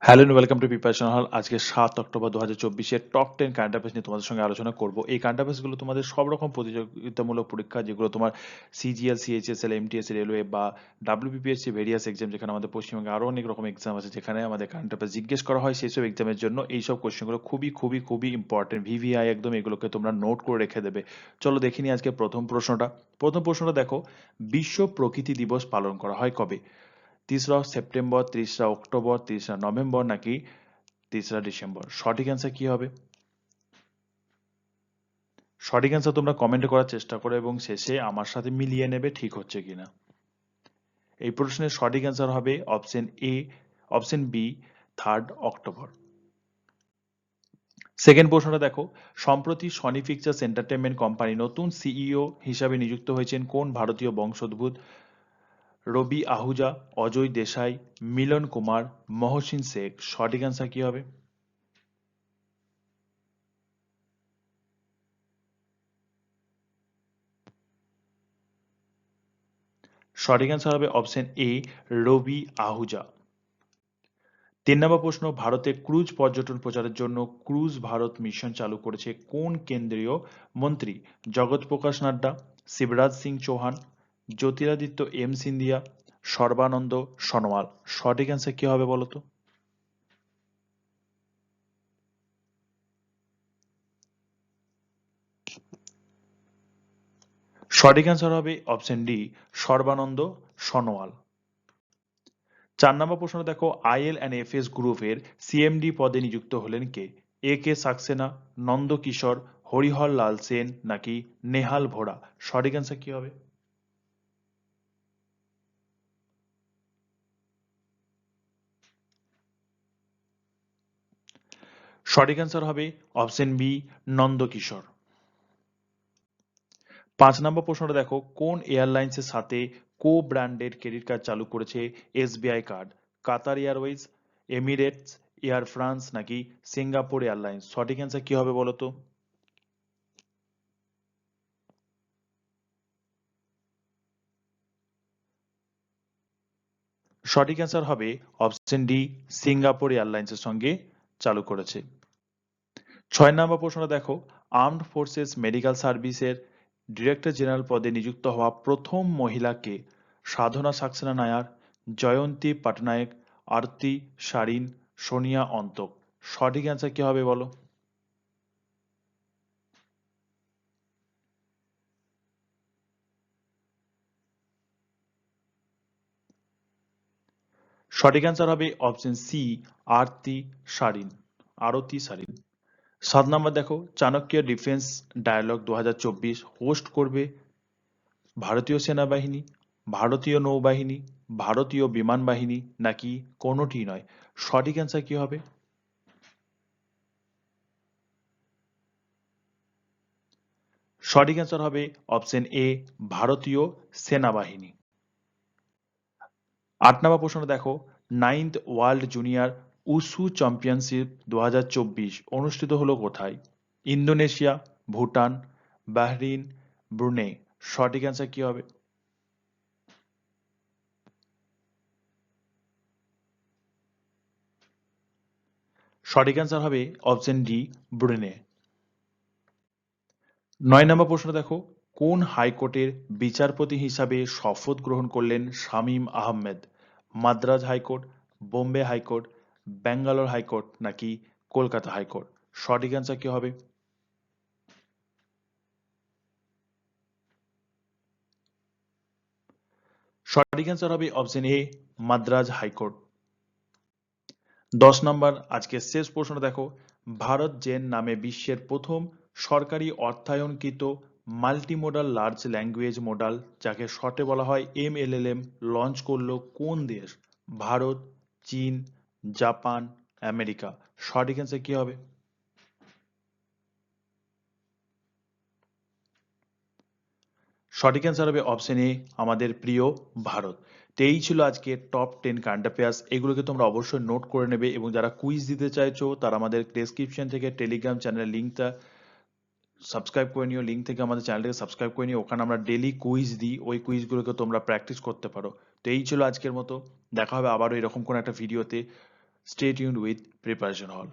Hello and welcome to preparation hall. আজকে 7 October 2024 top 10 current affairs নিয়ে তোমাদের সঙ্গে আলোচনা করব। এই কারেন্ট অ্যাফেয়ার্স গুলো তোমাদের সব রকম প্রতিযোগিতামূলক পরীক্ষা, যেগুলো তোমার সিজিএল, সিএইচএসএল, এমটিএস, রেলওয়ে বা ডাব্লিউবিপিএসসি ভেরিয়াস এক্সাম, যেখানে আমাদের পশ্চিমবঙ্গে আরো অনেক রকম এক্সাম আছে, যেখানে আমাদের কারেন্ট অ্যাফেয়ার্স জিজ্ঞেস করা হয়, সেই সব এক্সামের জন্য এই সব কোশ্চেনগুলো খুবই খুবই খুবই ইম্পর্টেন্ট। ভিভিআই একদম, এগুলোকে তোমরা নোট করে রেখে দেবে। চলো দেখে নিই আজকে প্রথম প্রশ্নটা দেখো, বিশ্ব প্রকৃতি দিবস পালন করা হয় কবে? 3 সেপ্টেম্বর, 3 অক্টোবর, 3 নভেম্বর নাকি 3 ডিসেম্বর? সঠিক অ্যান্সার কি হবে? সঠিক অ্যান্সার তোমরা কমেন্টে করার চেষ্টা করো এবং শেষে আমার সাথে মিলিয়ে নেবে ঠিক হচ্ছে কিনা। এই প্রশ্নের সঠিক অ্যান্সার হবে অপশন বি, 3 অক্টোবর। সেকেন্ড প্রশ্নটা দেখো, সম্প্রতি সনি পিকচার্স এন্টারটেনমেন্ট কোম্পানি নতুন সিইও হিসাবে নিযুক্ত হয়েছেন কোন ভারতীয় বংশোদ্ভূত? রবি আহুজা, অজয় দেশাই, মিলন কুমার, মহসিন শেখ? সঠিক অ্যান্সার কি হবে? সঠিক অ্যান্সার হবে অপশন এ, রবি আহুজা। 3 নম্বর প্রশ্ন, ভারতে ক্রুজ পর্যটন প্রচারের জন্য ক্রুজ ভারত মিশন চালু করেছে কোন কেন্দ্রীয় মন্ত্রী? জগৎ প্রকাশ নাড্ডা, শিবরাজ সিং চৌহান, জ্যোতিরাদিত্য এম সিন্ধিয়া, সর্বানন্দ সনোয়াল? সঠিক অ্যান্সার কি হবে বলতো? সঠিক অ্যান্সার হবে অপশন ডি, সর্বানন্দ সনোয়াল। 4 নম্বর প্রশ্ন দেখো, IL&FS গ্রুপের সিএমডি পদে নিযুক্ত হলেন কে? এ কে সাক্সেনা, নন্দকিশোর, হরিহর লাল সেন নাকি নেহাল ভোরা? সঠিক অ্যান্সার কি হবে? সঠিক অ্যান্সার হবে অপশন বি, নন্দকিশোর। 5 নম্বর প্রশ্নটা দেখো, কোন এয়ারলাইন্সের সাথে কো ব্র্যান্ডেড ক্রেডিট কার্ড চালু করেছে SBI card? Qatar Airways, Emirates, air France নাকি সিঙ্গাপুর এয়ারলাইন্স? সঠিক অ্যান্সার কি হবে বলতো? সঠিক অ্যান্সার হবে অপশন ডি, সিঙ্গাপুর এয়ারলাইন্সের সঙ্গে চালু করেছে। 6 নম্বর প্রশ্নটা দেখো, আর্মড ফোর্সেস মেডিকেল সার্ভিসের ডিরেক্টর জেনারেল পদে নিযুক্ত হওয়া প্রথম মহিলা কে? সাধনা সাক্সেনা নায়ার, জয়ন্তী পটনায়ক, আরতি সারিন, সোনিয়া অন্তক? সঠিক অ্যান্সার কি হবে বলো? সঠিক অ্যান্সার হবে অপশন সি, আরতি সারিন, আরতি সারিন। 7 নম্বর দেখো, চাণক্য ডিফেন্স ডায়ালগ 2024 হোস্ট করবে ভারতীয় সেনাবাহিনী, ভারতীয় নৌবাহিনী, ভারতীয় বিমান বাহিনী নাকি কোনোটি নয়? সঠিক অ্যান্সার কি হবে? সঠিক অ্যান্সার হবে অপশন এ, ভারতীয় সেনাবাহিনী। 8 নম্বর প্রশ্নটা দেখো, 9th world junior wushu championship 2024 অনুষ্ঠিত হলো কোথায়? Indonesia, Bhutan, Bahrain, Brunei? সঠিক অ্যান্সার কি হবে? সঠিক অ্যান্সার হবে অপশন ডি, ব্রুনেই। 9 নম্বর প্রশ্ন দেখো, কোন হাইকোর্টের বিচারপতি হিসাবে শপথ গ্রহণ করলেন Shamim Ahmed? Madras high court, Bombay high court, Bangalore high court নাকি কলকাতা হাইকোর্ট? সঠিক অ্যান্সার কি হবে? সঠিক অ্যান্সার হবে অপশন এ, মাদ্রাজ হাইকোর্ট। 10 নম্বর আজকের শেষ প্রশ্ন দেখো, ভারত জেন নামে বিশ্বের প্রথম সরকারি অর্থায়নকৃত মাল্টিমোডাল লার্জ ল্যাঙ্গুয়েজ মডেল, যাকে শর্টে বলা হয় MLLM, লঞ্চ করলো কোন দেশ? ভারত, চীন, জাপান, আমেরিকা? সঠিক অ্যান্সার কি হবে? সঠিক অ্যান্সার হবে অপশন এ, আমাদের প্রিয় ভারত। তো এই ছিল আজকে টপ 10 কারেন্ট অ্যাফেয়ার্স। এগুলোকে তোমরা অবশ্যই নোট করে নেবে এবং যারা কুইজ দিতে চাইছো তারা আমাদের ডেসক্রিপশন থেকে টেলিগ্রাম চ্যানেলের লিঙ্কটা সাবস্ক্রাইব করে নিও, লিঙ্ক থেকে আমাদের চ্যানেলটাকে সাবস্ক্রাইব করে নিও। ওখানে আমরা ডেলি কুইজ দিই, ওই কুইজগুলোকে তোমরা প্র্যাকটিস করতে পারো। তো এই ছিল আজকের মতো, দেখা হবে আবারও এরকম কোনো একটা ভিডিওতে। Stay tuned with Preparation Hall.